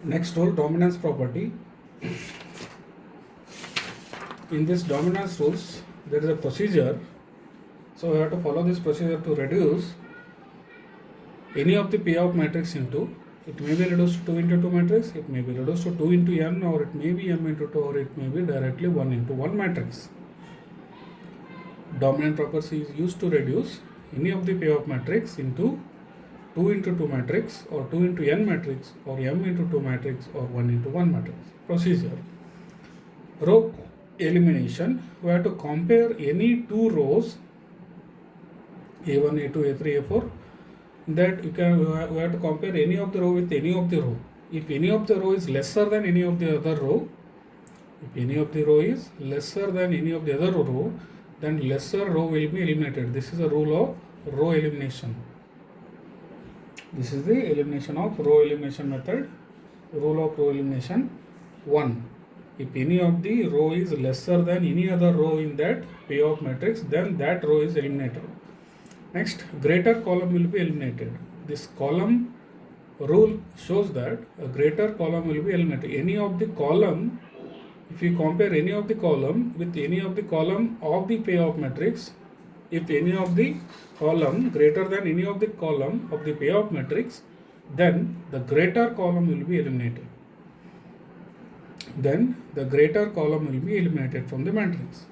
Next rule, dominance property. In this dominance rules, there is a procedure. So we have to follow this procedure to reduce any of the payout matrix into, it may be reduced to 2 into 2 matrix, it may be reduced to 2 into n, or it may be m into 2, or it may be directly 1 into 1 matrix. Dominant property is used to reduce any of the payout matrix into 2 into 2 matrix, or 2 into n matrix, or m into 2 matrix, or 1 into 1 matrix. Procedure. Row elimination. We have to compare any two rows A1, A2, A3, A4, that we have to compare any of the row with any of the row. If any of the row is lesser than any of the other row, if any of the row is lesser than any of the other row, then lesser row will be eliminated. This is a rule of row elimination. This is the elimination of row elimination method. Rule of row elimination 1. If any of the row is lesser than any other row in that payout matrix, then that row is eliminated. Next, greater column will be eliminated. This column rule shows that a greater column will be eliminated. Any of the column, if you compare any of the column with any of the column of the payout matrix, if any of the column greater than any of the column of the payout matrix, then the greater column will be eliminated. Then the greater column will be eliminated from the matrix.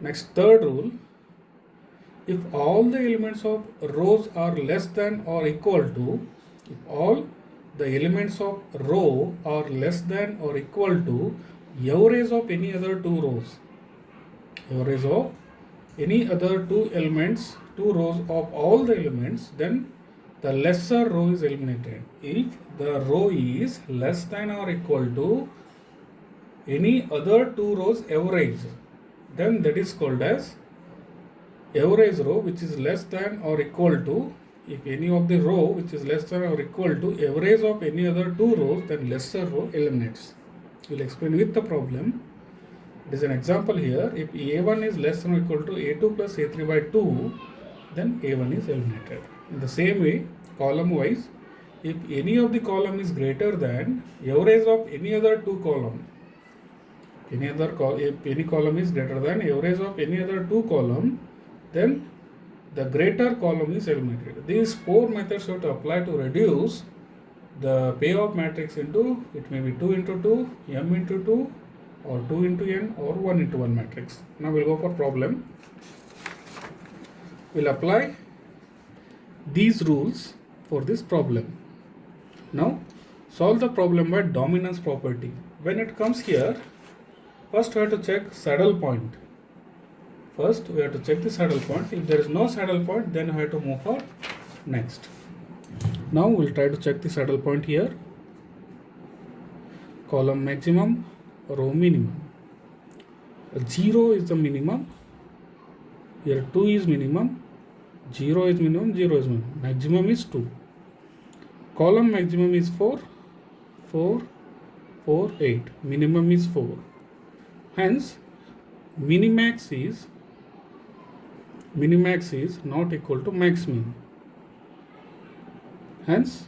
Next, third rule, if all the elements of rows are less than or equal to, if all the elements of row are less than or equal to average of any other two rows, average of any other two elements, two rows of all the elements, then the lesser row is eliminated. If the row is less than or equal to any other two rows average, then that is called as average row, which is less than or equal to, if any of the row which is less than or equal to average of any other two rows, then lesser row eliminates. We will explain with the problem. It is an example here. If A1 is less than or equal to A2 plus A3 by 2, then A1 is eliminated. In the same way, column wise, if any of the column is greater than average of any other two column, if any column is greater than average of any other two column, then the greater column is eliminated. These four methods you have to apply to reduce the payoff matrix into, it may be 2 into 2, m into 2, or 2 into n, or 1 into 1 matrix. Now we'll go for problem. We'll apply these rules for this problem. Now solve the problem by dominance property. When it comes here, first we have to check saddle point. First we have to check the saddle point. If there is no saddle point, then we have to move for next. Now we'll try to check the saddle point here. Column maximum, row minimum. 0 is the minimum. Here 2 is minimum. 0 is minimum, 0 is minimum. Maximum is 2. Column maximum is 4, 4, 4, 8. Minimum is 4. Hence, minimax is not equal to maximum. Hence,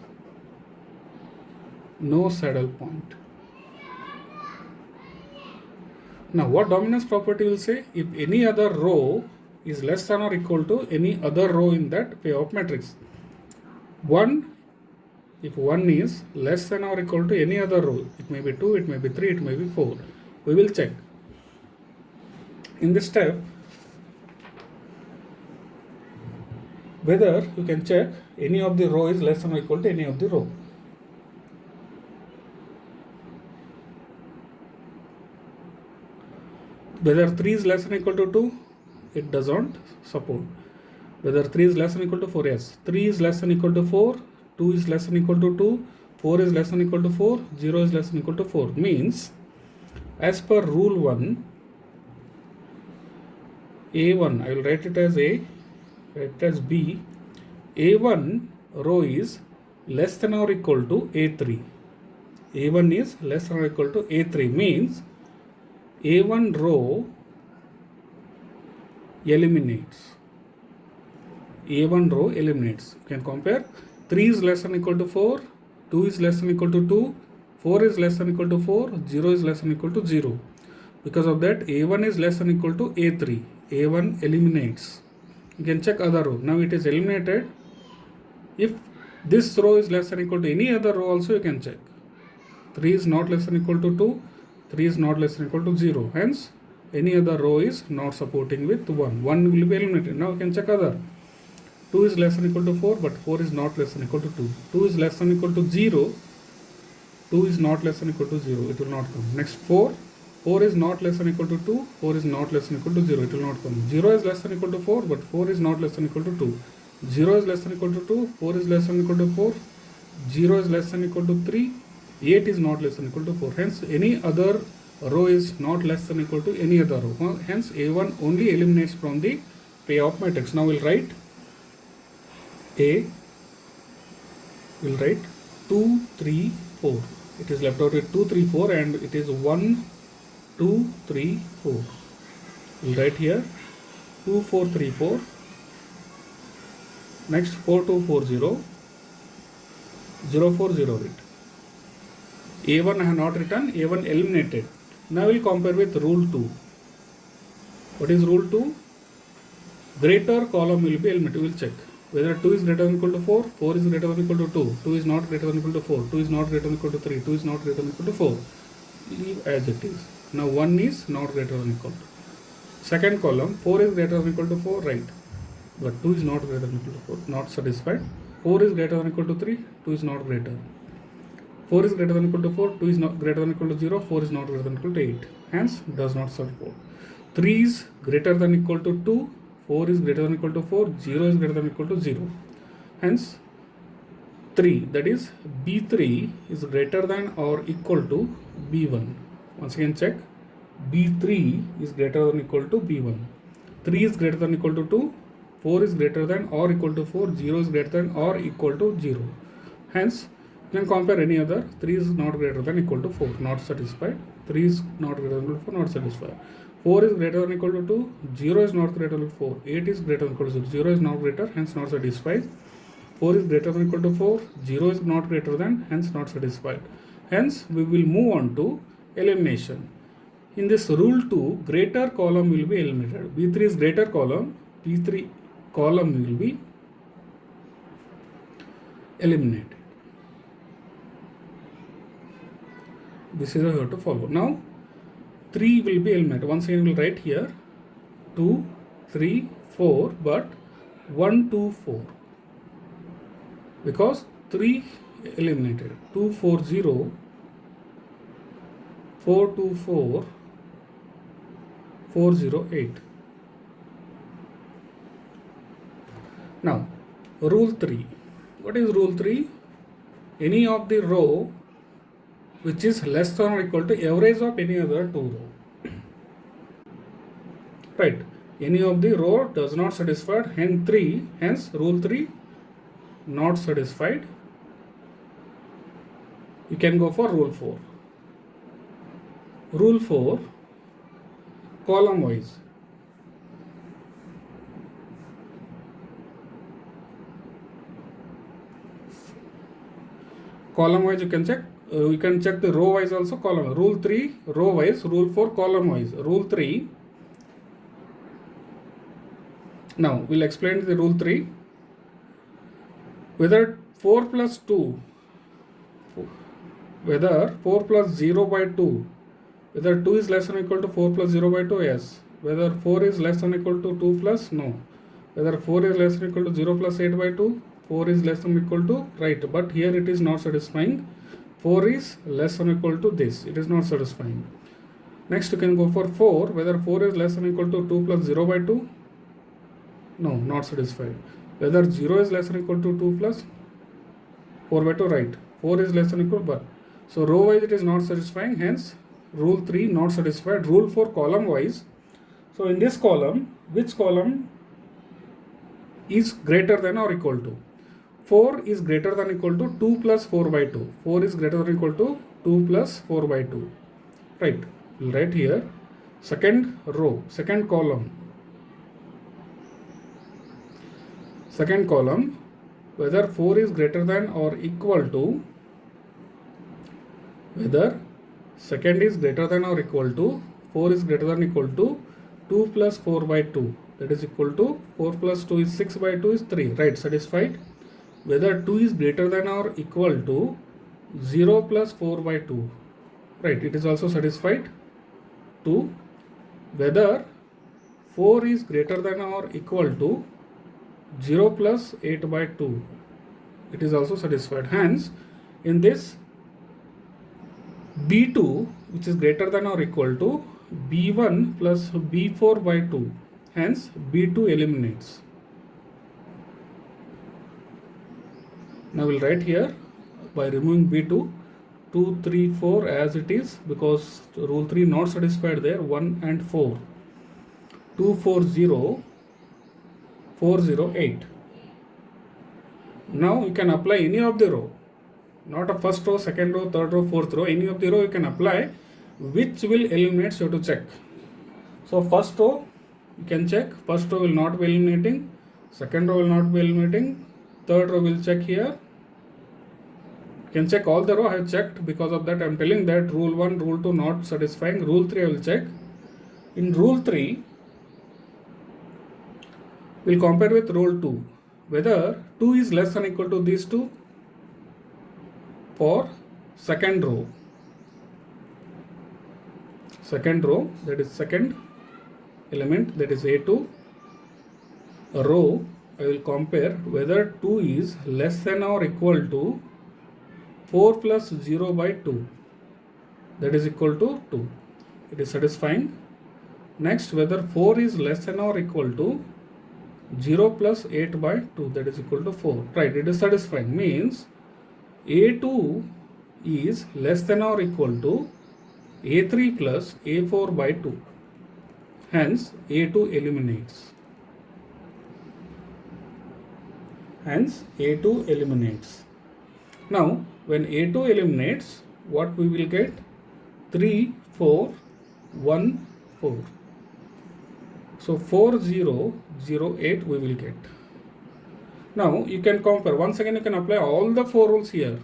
no saddle point. Now, what dominance property will say? If any other row is less than or equal to any other row in that payoff matrix. 1, if 1 is less than or equal to any other row, it may be 2, it may be 3, it may be 4. We will check. In this step, whether you can check any of the row is less than or equal to any of the row. Whether 3 is less than or equal to 2, it doesn't support. Whether 3 is less than or equal to 4, yes. 3 is less than or equal to 4, 2 is less than or equal to 2, 4 is less than or equal to 4, 0 is less than or equal to 4. Means, as per rule 1, A1, I will write it as A, write it as B. A1 row is less than or equal to A3. A1 is less than or equal to A3, means A1 row eliminates. A1 row eliminates. You can compare 3 is less than or equal to 4, 2 is less than or equal to 2, 4 is less than equal to 4, 0 is less than equal to 0. Because of that, A1 is less than equal to A3. A1 eliminates. You can check other row. Now it is eliminated. If this row is less than equal to any other row also, you can check. 3 is not less than equal to 2. 3 is not less than equal to 0. Hence, any other row is not supporting with 1. 1 will be eliminated. Now you can check other. 2 is less than equal to 4, but 4 is not less than equal to 2. 2 is less than equal to 0. 2 is not less than equal to 0. It will not come. Next 4. 4 is not less than equal to 2. 4 is not less than equal to 0. It will not come. 0 is less than equal to 4, but 4 is not less than equal to 2. 0 is less than equal to 2. 4 is less than equal to 4. 0 is less than equal to 3. 8 is not less than equal to 4. Hence, any other row is not less than equal to any other row. Hence, A1 only eliminates from the payoff matrix. Now we'll write A. We'll write 2, 3, 4. It is left out with 2, 3, 4, and it is 1, 2, 3, 4. We'll write here 2, 4, 3, 4. Next 4, 2, 4, 0. 0, 4, 0 8. A1 I have not written, A1 eliminated. Now we'll compare with rule 2. What is rule 2? Greater column will be eliminated. We will check whether 2 is greater than equal to 4, 4 is greater than equal to 2, 2 is not greater than equal to 4, 2 is not greater than equal to 3, 2 is not greater than equal to 4. Leave as it is. Now 1 is not greater than equal to. Second column, 4 is greater than equal to 4, right. But 2 is not greater than equal to 4, not satisfied. 4 is greater than equal to 3, 2 is not greater. 4 is greater than equal to 4, 2 is not greater than equal to 0, 4 is not greater than equal to 8. Hence, does not support. 3 is greater than equal to 2, 4 is greater than equal to 4, 0 is greater than equal to 0. Hence, 3, that is B3 is greater than or equal to B1. Once again check, B3 is greater than equal to B1. 3 is greater than equal to 2, 4 is greater than or equal to 4, 0 is greater than or equal to 0. Hence, you can compare any other. 3 is not greater than equal to 4, not satisfied. 3 is not greater than equal to 4, not satisfied. 4 is greater than equal to 2, 0 is not greater than 4, 8 is greater than equal to 0, 0 is not greater, hence not satisfied. 4 is greater than equal to 4, 0 is not greater than, hence not satisfied. Hence, we will move on to elimination. In this rule 2, greater column will be eliminated. B3 is greater column, P3 column will be eliminated. This is how you have to follow. Now, 3 will be eliminated. Once again, we will write here 2, 3, 4, but 1, 2, 4. Because 3 eliminated. 2, 4, 0, 4, 2, 4, 4, 0, 8. Now, rule 3. What is rule 3? Any of the row which is less than or equal to average of any other two row. Right. Any of the row does not satisfy, hence rule 3 not satisfied. You can go for rule 4. Rule 4, column wise. Column wise you can check. You can check the row wise also, column. Rule 3, row wise. Rule 4, column wise. Rule 3. Now, we'll explain the rule 3. Whether 4 plus 2, whether 4 plus 0 by 2, whether 2 is less than or equal to 4 plus 0 by 2, yes. Whether 4 is less than or equal to 2 plus, no. Whether 4 is less than or equal to 0 plus 8 by 2, 4 is less than or equal to, right. But here it is not satisfying. 4 is less than or equal to this. It is not satisfying. Next you can go for 4. Whether 4 is less than or equal to 2 plus 0 by 2. No, not satisfied. Whether 0 is less than or equal to 2 plus 4 by 2, right. 4 is less than or equal to, but. So row wise it is not satisfying. Hence rule 3 not satisfied. Rule 4, column wise. So in this column, which column is greater than or equal to? 4 is greater than equal to 2 plus 4 by 2. 4 is greater than equal to 2 plus 4 by 2. Right. We'll write here second row, second column. Second column, whether 4 is greater than or equal to whether second is greater than or equal to 4 is greater than or equal to 2 plus 4 by 2, that is equal to 4 plus 2 is 6 by 2 is 3, right? Satisfied. Whether 2 is greater than or equal to 0 plus 4 by 2, right? It is also satisfied. 2. Whether 4 is greater than or equal to 0 plus 8 by 2, it is also satisfied. Hence, in this B2, which is greater than or equal to B1 plus B4 by 2, hence B2 eliminates. Now we'll write here by removing B2, 2, 3, 4 as it is, because rule 3 not satisfied there, 1 and 4. 2, 4, 0, 4, 0, 8. Now you can apply any of the row, not a first row, second row, third row, fourth row, any of the row you can apply, which will eliminate, so you have to check. So first row you can check, first row will not be eliminating, second row will not be eliminating, third row will check here. You can check all the row. I have checked, because of that I am telling that rule 1, rule 2 not satisfying, rule 3 I will check. In rule 3 we will compare with rule 2, whether 2 is less than or equal to these two for second row, that is second element, that is A2 row. I will compare whether 2 is less than or equal to 4 plus 0 by 2, that is equal to 2. It is satisfying. Next, whether 4 is less than or equal to 0 plus 8 by 2, that is equal to 4. Right, it is satisfying. Means A2 is less than or equal to A3 plus A4 by 2. Hence, A2 eliminates. Now, when A2 eliminates, what we will get? 3, 4, 1, 4. So 4, 0, 0, 8 we will get. Now you can compare. Once again you can apply all the 4 rules here.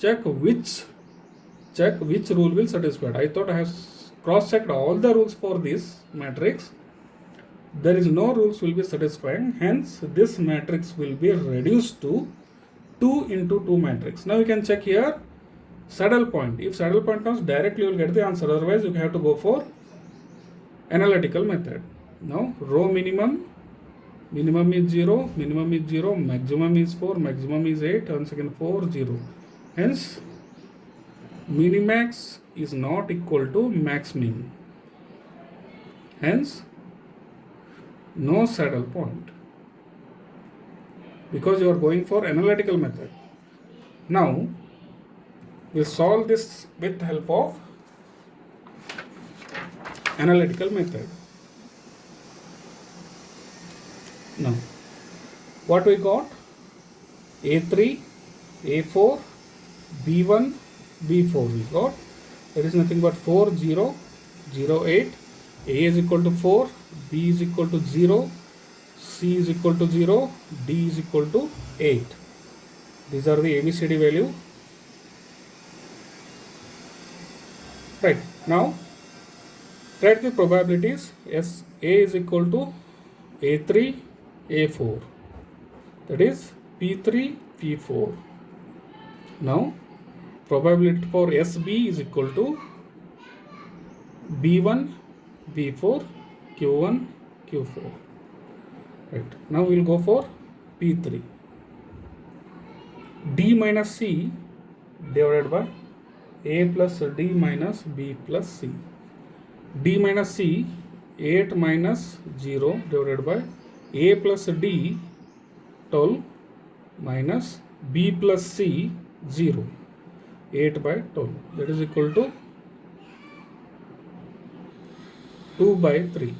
Check which rule will satisfy. I thought I have cross-checked all the rules for this matrix. There is no rules will be satisfying. Hence this matrix will be reduced to 2 into 2 matrix. Now you can check here saddle point. If saddle point comes, directly you will get the answer. Otherwise you have to go for analytical method. Now row minimum is 0, maximum is 4, maximum is 8, once again 4, 0. Hence minimax is not equal to max min. Hence no saddle point, because you are going for analytical method. Now we'll solve this with help of analytical method. Now what we got? A3, A4, B1, B4 we got. There is nothing but 4, 0, 0, 8. A is equal to 4, B is equal to 0, C is equal to 0, D is equal to 8. These are the ABCD value. Right, now write the probabilities. Yes, A is equal to A3, A4, that is P3, P4. Now probability for SB is equal to B1, B4, Q1, Q4. Right, now we will go for P3. D minus C divided by A plus D minus B plus C. D minus C, 8 minus 0 divided by A plus D, 12 minus B plus C, 0. 8 by 12, that is equal to 2 by 3.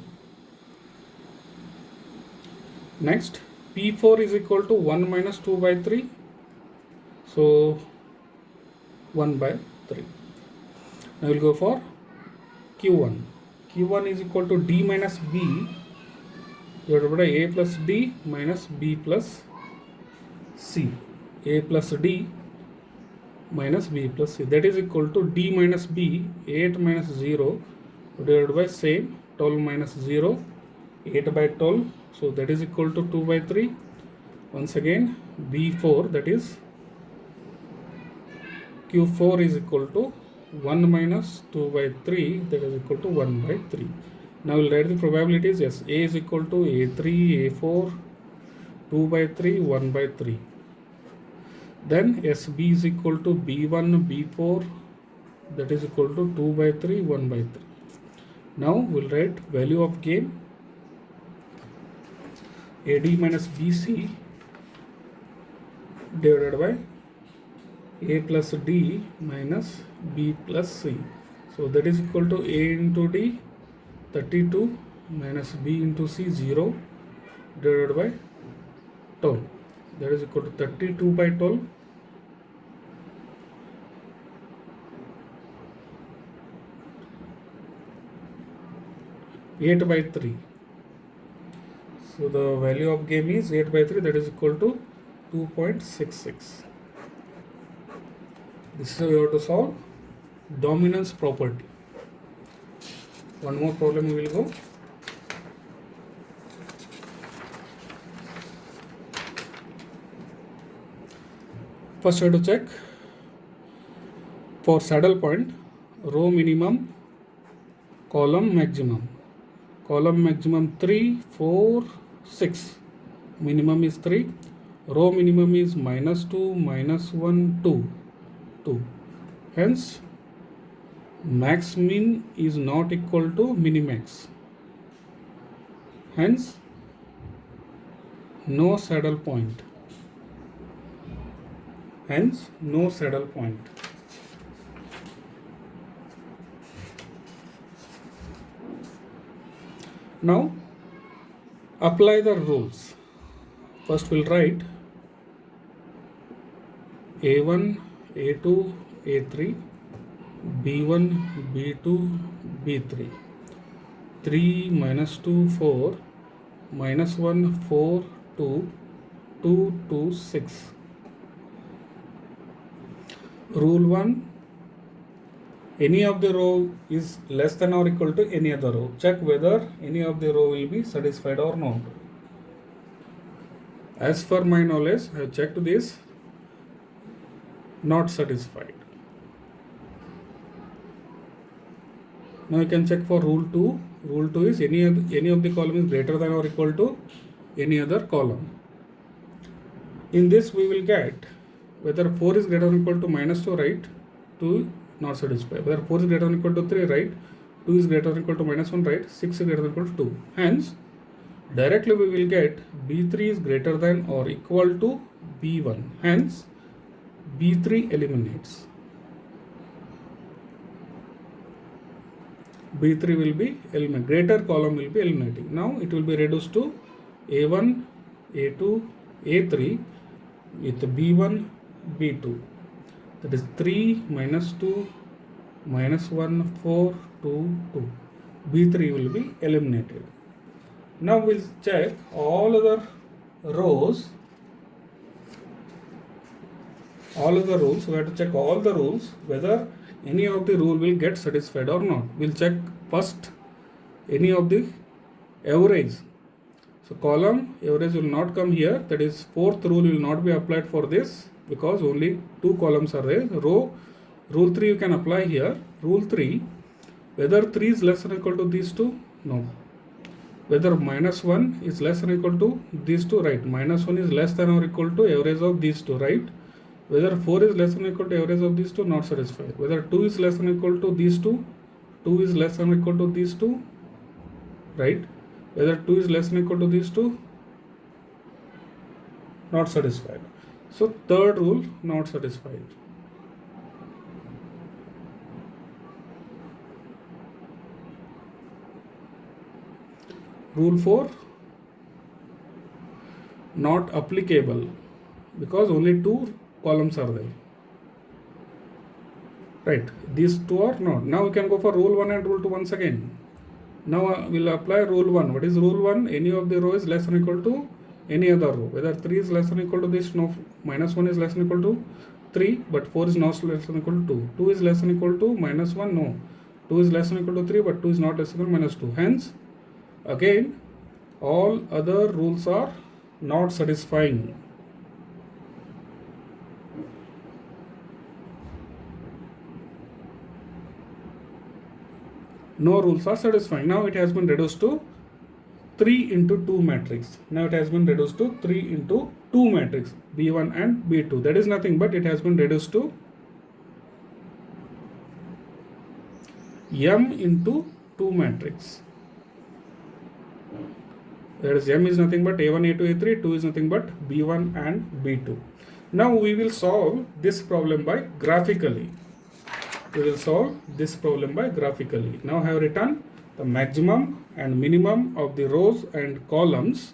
Next, P4 is equal to 1 minus 2 by 3. So 1 by 3. Now we'll go for Q1. Q1 is equal to D minus B divided by A plus D minus B plus C. A plus D minus b plus c, that is equal to d minus b, 8 minus 0 divided by same 12 minus 0, 8 by 12, so that is equal to 2 by 3. Once again b4, that is q4 is equal to 1 minus 2 by 3, that is equal to 1 by 3. Now we'll write the probabilities. Yes, a is equal to a3, a4, 2 by 3, 1 by 3. Then SB is equal to B1, B4, that is equal to 2 by 3, 1 by 3. Now we'll write value of gain, AD minus BC divided by A plus D minus B plus C. So that is equal to A into D, 32, minus B into C, 0, divided by 12. That is equal to 32 by 12. Eight by 3. So the value of gain is 8 by 3, that is equal to 2.66. This is how you have to solve dominance property. One more problem we will go. First, I have to check for saddle point, row minimum, column maximum. Column maximum 3, 4, 6. Minimum is 3. Row minimum is minus 2, minus 1, 2. 2. Hence, max min is not equal to minimax. Hence, no saddle point. Hence, no saddle point. Now, apply the rules. First, we'll write A1, A2, A3, B1, B2, B3. 3 minus 2, 4, minus 1, 4, 2, 2, 2, 6. Rule 1, any of the row is less than or equal to any other row. Check whether any of the row will be satisfied or not. As per my knowledge, I have checked this, not satisfied. Now you can check for rule 2. Rule 2 is any of the column is greater than or equal to any other column. In this we will get whether 4 is greater than or equal to minus 2, right? 2 not satisfied. Whether 4 is greater than or equal to 3, right? 2 is greater than or equal to minus 1, right? 6 is greater than or equal to 2. Hence, directly we will get B3 is greater than or equal to B1. Hence, B3 eliminates. B3 will be eliminated. Greater column will be eliminating. Now it will be reduced to A1, A2, A3 with B1, B2. That is 3 minus 2 minus 1, 4, 2, 2. B3 will be eliminated. Now we'll check all other rows. All other rules. We have to check all the rules whether any of the rule will get satisfied or not. We'll check first any of the average. So column average will not come here. That is fourth rule will not be applied for this because only 2 columns are there. Row, rule 3 you can apply here. Rule 3, whether 3 is less than or equal to these two? No. Whether minus 1 is less than or equal to these two? Right. Minus 1 is less than or equal to average of these two, right? Whether 4 is less than or equal to average of these two? Not satisfied. Whether 2 is less than or equal to these two? 2 is less than or equal to these two? Right. Whether 2 is less than or equal to these two? Not satisfied. So third rule, not satisfied. Rule 4, not applicable because only 2 columns are there. Right, these 2 are not. Now we can go for rule 1 and rule 2 once again. Now we'll apply rule 1. What is rule 1? Any of the row is less than or equal to any other row. Whether 3 is less than or equal to this, no, minus 1 is less than or equal to 3, but 4 is not less than equal to 2. 2 is less than equal to minus 1, no. 2 is less than equal to 3, but 2 is not less than equal to minus 2. Hence, again, all other rules are not satisfying. No rules are satisfying. Now it has been reduced to 3 into 2 matrix. Now it has been reduced to 3 into 2 matrix, B1 and B2. That is nothing but it has been reduced to M into 2 matrix. That is M is nothing but A1, A2, A3, 2 is nothing but B1 and B2. Now we will solve this problem by graphically. We will solve this problem by graphically. Now I have written the maximum and minimum of the rows and columns,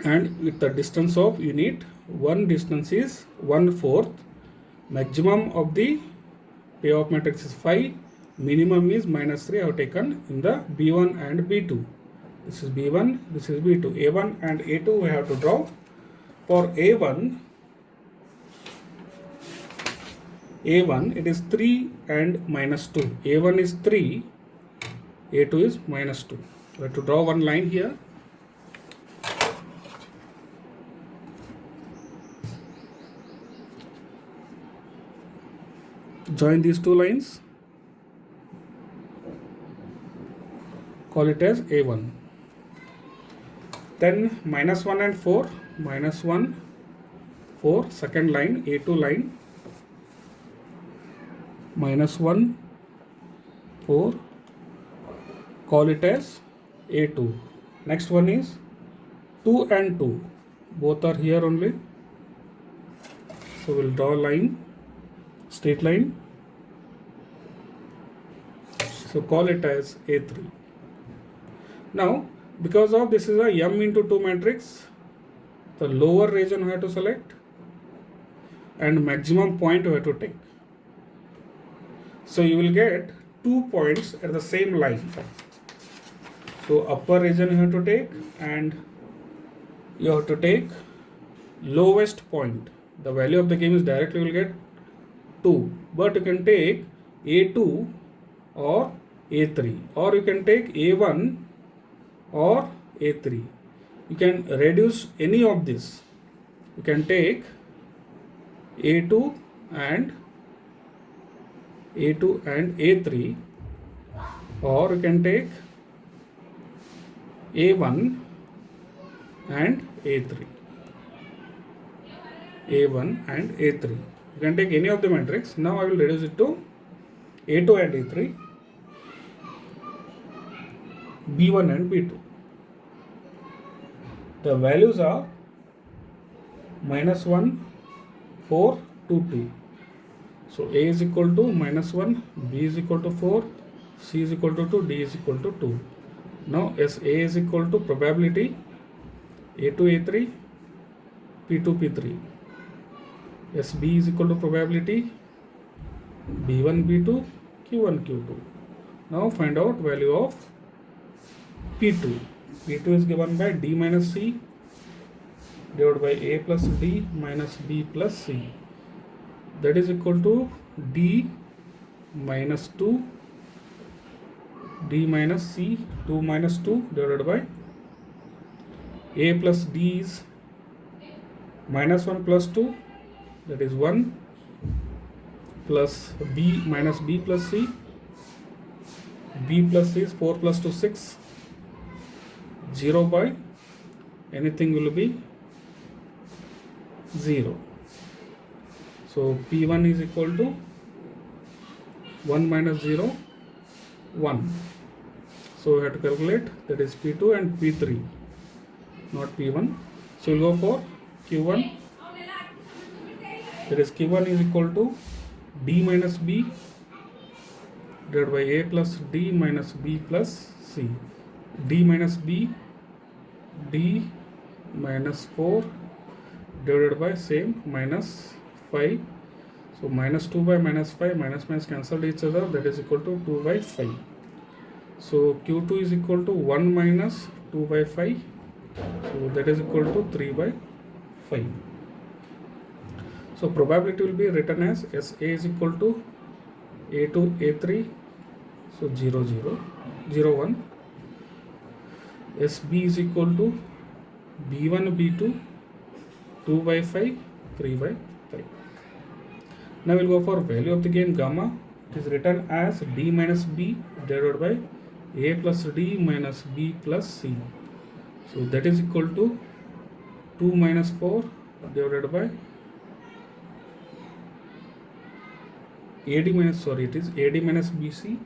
and with the distance of unit, one distance is 1/4. Maximum of the payoff matrix is 5, minimum is -3. I have taken in the B1 and B2. This is B1, this is B2. A1 and A2 we have to draw. For A1 it is 3 and -2. A1 is 3, A2 is -2. We have to draw one line here. Join these two lines. Call it as A1. Then -1 and 4, -1, 4, second line, A2 line, -1, 4, call it as A2. Next one is 2 and 2, both are here only. So we'll draw a line, straight line. So call it as A3. Now, because of this is a M into 2 matrix, the lower region we have to select and maximum point we have to take. So you will get 2 points at the same line. So upper region you have to take and you have to take lowest point. The value of the game is directly you will get 2, but you can take A2 or A3, or you can take A1 or A3. You can reduce any of this. You can take A2 and A3, or you can take A1 and A3. A1 and A3. You can take any of the matrix. Now I will reduce it to A2 and A3, B1 and B2. The values are -1, 4, 2, 2. So A is equal to -1, B is equal to 4, C is equal to 2, D is equal to 2. Now as A is equal to probability A2, A3, P2, P3. As B is equal to probability B1, B2, Q1, Q2. Now find out value of P2. P2 is given by D minus C divided by A plus D minus B plus C. That is equal to D minus 2, D minus C, 2 minus 2 divided by A plus D is -1 plus 2, that is 1, plus B minus B plus C. B plus C is 4 plus 2, 6. 0 by anything will be 0. So P1 is equal to 1 minus 0, 1. So we have to calculate, that is P2 and P3, not P1. So we'll go for Q1. That is Q1 is equal to D minus B divided by A plus D minus B plus C. D minus B, D minus 4 divided by same minus 5. So minus 2 by minus 5, minus minus cancelled each other, that is equal to 2 by 5. So Q2 is equal to 1 minus 2 by 5. So that is equal to 3 by 5. So probability will be written as SA is equal to A2 A3, so 0 0 0 1. SB is equal to B1 B2 2 by 5 3 by 5. Now we'll go for value of the gain gamma. It is written as D minus B divided by A plus D minus B plus C. So that is equal to 2 minus 4 divided by AD minus, sorry, it is AD minus BC.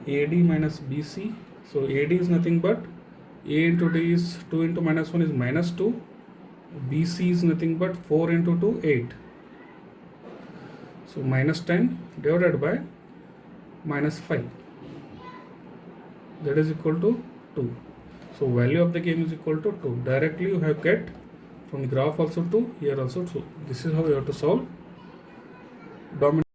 AD minus BC. So AD is nothing but A into D is 2 into minus 1 is minus 2. BC is nothing but 4 into 2, 8. So minus 10 divided by minus 5. That is equal to 2. So value of the game is equal to 2. Directly you have get from the graph also 2, here also 2. This is how you have to solve dominant.